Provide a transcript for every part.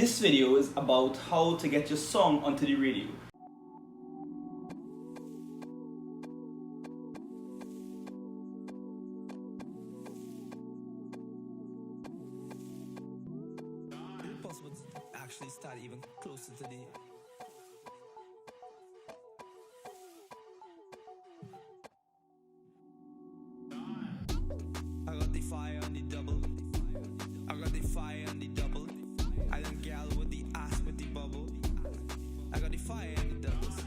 This video is about how to get your song onto the radio. Is it possible to actually start even closer to the... I got the fire on the double. I got the fire on the double. I done gal with the ass with the bubble. I got the fire on the doubles.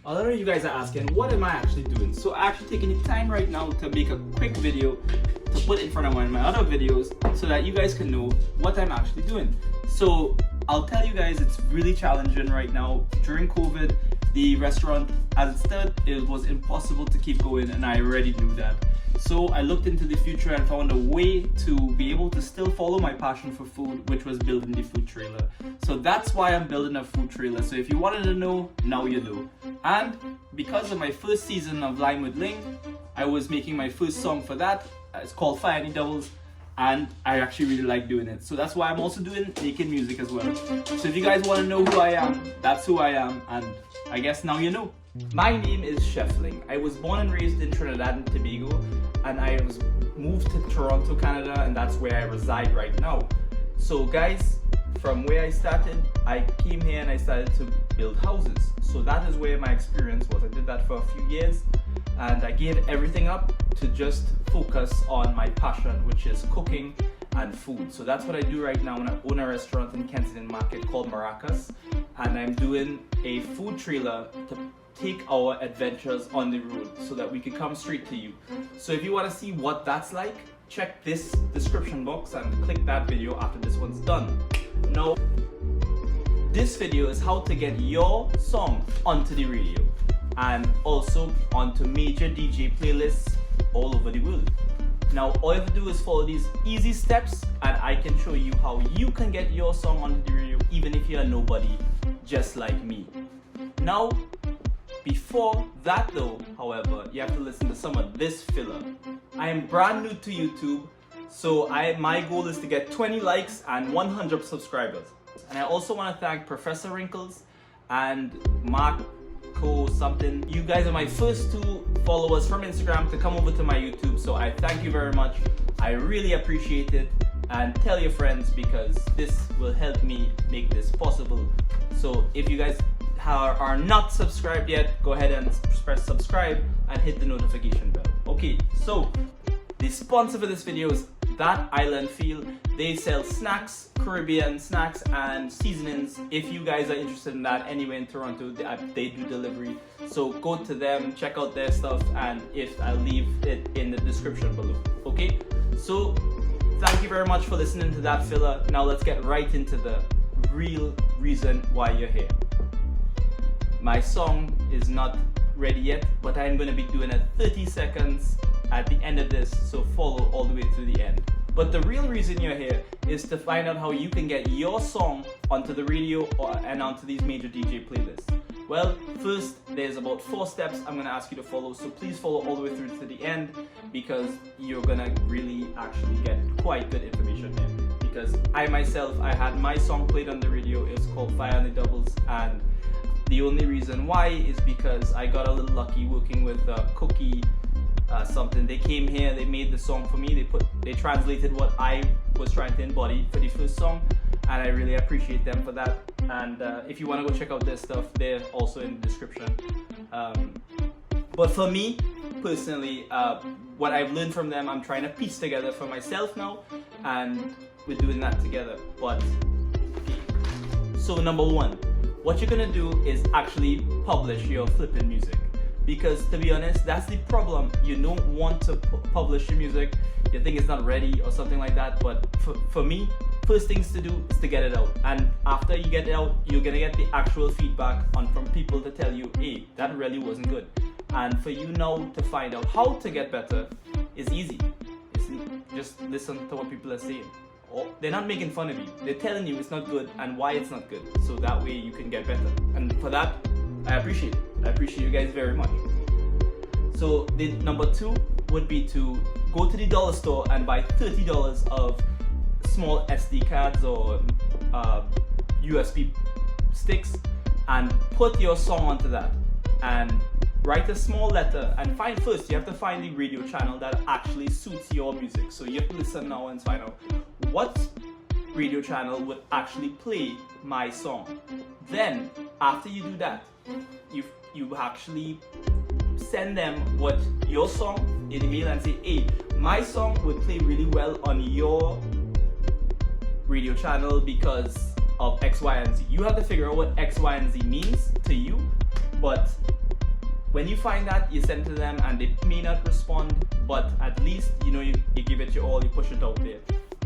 A lot of you guys are asking, what am I actually doing? So I'm actually taking the time right now to make a quick video to put in front of one of my other videos so that you guys can know what I'm actually doing. So I'll tell you guys, it's really challenging right now. During COVID, the restaurant, as it stood, it was impossible to keep going, and I already knew that. So I looked into the future and found a way to be able to still follow my passion for food, which was building the food trailer. So that's why I'm building a food trailer. So if you wanted to know, now you know. And because of my first season of Ling with Ling, I was making my first song for that. It's called Fire Any Doubles, and I actually really like doing it. So that's why I'm also making music as well. So if you guys want to know who I am, that's who I am, and I guess now you know. My name is Chef Ling. I was born and raised in Trinidad and Tobago, and I was moved to Toronto, Canada, and that's where I reside right now. So guys, from where I started, I came here and I started to build houses. So that is where my experience was. I did that for a few years, and I gave everything up to just focus on my passion, which is cooking and food. So that's what I do right now. I own a restaurant in Kensington Market called Maracas, and I'm doing a food trailer to take our adventures on the road so that we can come straight to you. So if you want to see what that's like, check this description box and click that video after this one's done. Now, this video is how to get your song onto the radio and also onto major DJ playlists all over the world. Now, all you have to do is follow these easy steps, and I can show you how you can get your song onto the radio even if you're nobody, just like me. Now, before that though, however, you have to listen to some of this filler. I am brand new to YouTube, so my goal is to get 20 likes and 100 subscribers. And I also want to thank Professor Wrinkles and Marco something. You guys are my first two followers from Instagram to come over to my YouTube, so I thank you very much. I really appreciate it, and tell your friends because this will help me make this possible. So if you guys are not subscribed yet, go ahead and press subscribe and hit the notification bell. Okay, so the sponsor for this video is That Island Feel. They sell snacks, Caribbean snacks and seasonings. If you guys are interested in that anywhere in Toronto, they do delivery. So go to them, check out their stuff, and I'll leave it in the description below. Okay, so thank you very much for listening to that filler. Now let's get right into the real reason why you're here. My song is not ready yet, but I'm going to be doing a 30 seconds at the end of this, so follow all the way through the end. But the real reason you're here is to find out how you can get your song onto the radio and onto these major DJ playlists. Well, first, there's about 4 steps I'm going to ask you to follow, so please follow all the way through to the end because you're going to really actually get quite good information here. Because I myself, I had my song played on the radio. It's called Fire on the Doubles, and the only reason why is because I got a little lucky working with Cookie something. They came here, they made the song for me, they translated what I was trying to embody for the first song, and I really appreciate them for that. And if you want to go check out their stuff, they're also in the description. But for me personally, what I've learned from them, I'm trying to piece together for myself now, and we're doing that together. But okay. So number 1, what you're gonna do is actually publish your flipping music. Because to be honest, that's the problem. You don't want to publish your music, you think it's not ready or something like that. But for me, first things to do is to get it out. And after you get it out, you're gonna get the actual feedback from people to tell you, hey, that really wasn't good. And for you now to find out how to get better is easy. It's just listen to what people are saying. They're not making fun of you. They're telling you it's not good and why it's not good. So that way you can get better. And for that, I appreciate it. I appreciate you guys very much. So the number 2, would be to go to the dollar store and buy $30 of small SD cards or USB sticks and put your song onto that and write a small letter and find first, you have to find the radio channel that actually suits your music. So you have to listen now and find out what radio channel would actually play my song. Then after you do that, you actually send them what your song in email and say, hey, my song would play really well on your radio channel because of X, Y, and Z. You have to figure out what X, Y, and Z means to you, but when you find that, you send to them and they may not respond, but at least you give it your all, you push it out there.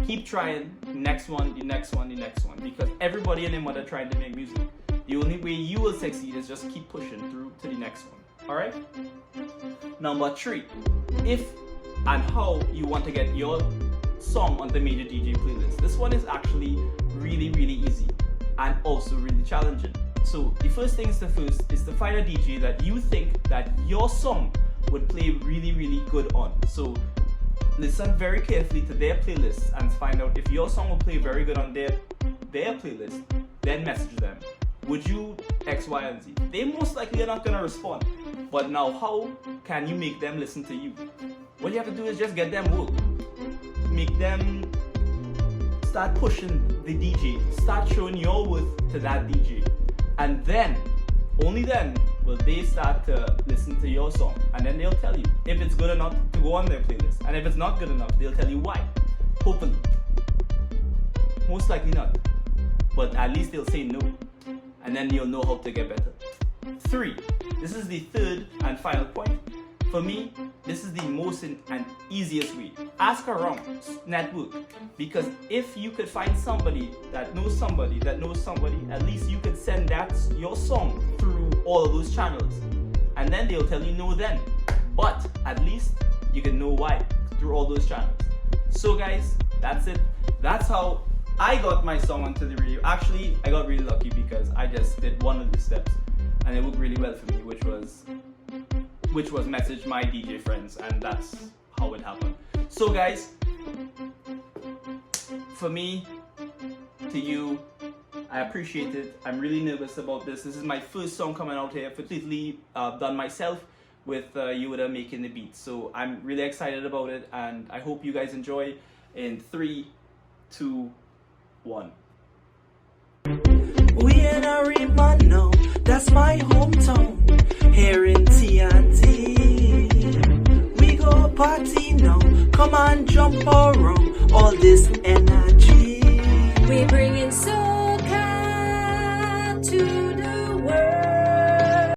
Keep trying, next one, the next one, the next one, because everybody and their mother trying to make music. The only way you will succeed is just keep pushing through to the next one. Alright? Number 3, if and how you want to get your song on the major DJ playlist. This one is actually really, really easy and also really challenging. So the first things the first is to find a DJ that you think that your song would play really, really good on. So listen very carefully to their playlists and find out if your song will play very good on their playlist. Then message them. Would you X, Y, and Z? They most likely are not going to respond. But now how can you make them listen to you? What you have to do is just get them hooked. Make them start pushing the DJ. Start showing your worth to that DJ. And then, only then, will they start to listen to your song. And then they'll tell you if it's good enough to go on their playlist. And if it's not good enough, they'll tell you why. Hopefully. Most likely not. But at least they'll say no. And then you'll know how to get better. 3. This is the third and final point. For me, this is the most and easiest way. Ask around, network. Because if you could find somebody that knows somebody that knows somebody, at least you could send your song through all of those channels. And then they'll tell you no then. But at least you can know why through all those channels. So guys, that's it. That's how I got my song onto the radio. Actually, I got really lucky because I just did one of the steps and it worked really well for me, which was message my DJ friends, and that's how it happened. So guys, for me, to you, I appreciate it. I'm really nervous about this. This is my first song coming out here, completely done myself with Yoda making the beat. So I'm really excited about it, and I hope you guys enjoy. In 3, 2, 1. We in a Riemann now, that's my hometown. Here in TNT, we go party now. Come on, jump around.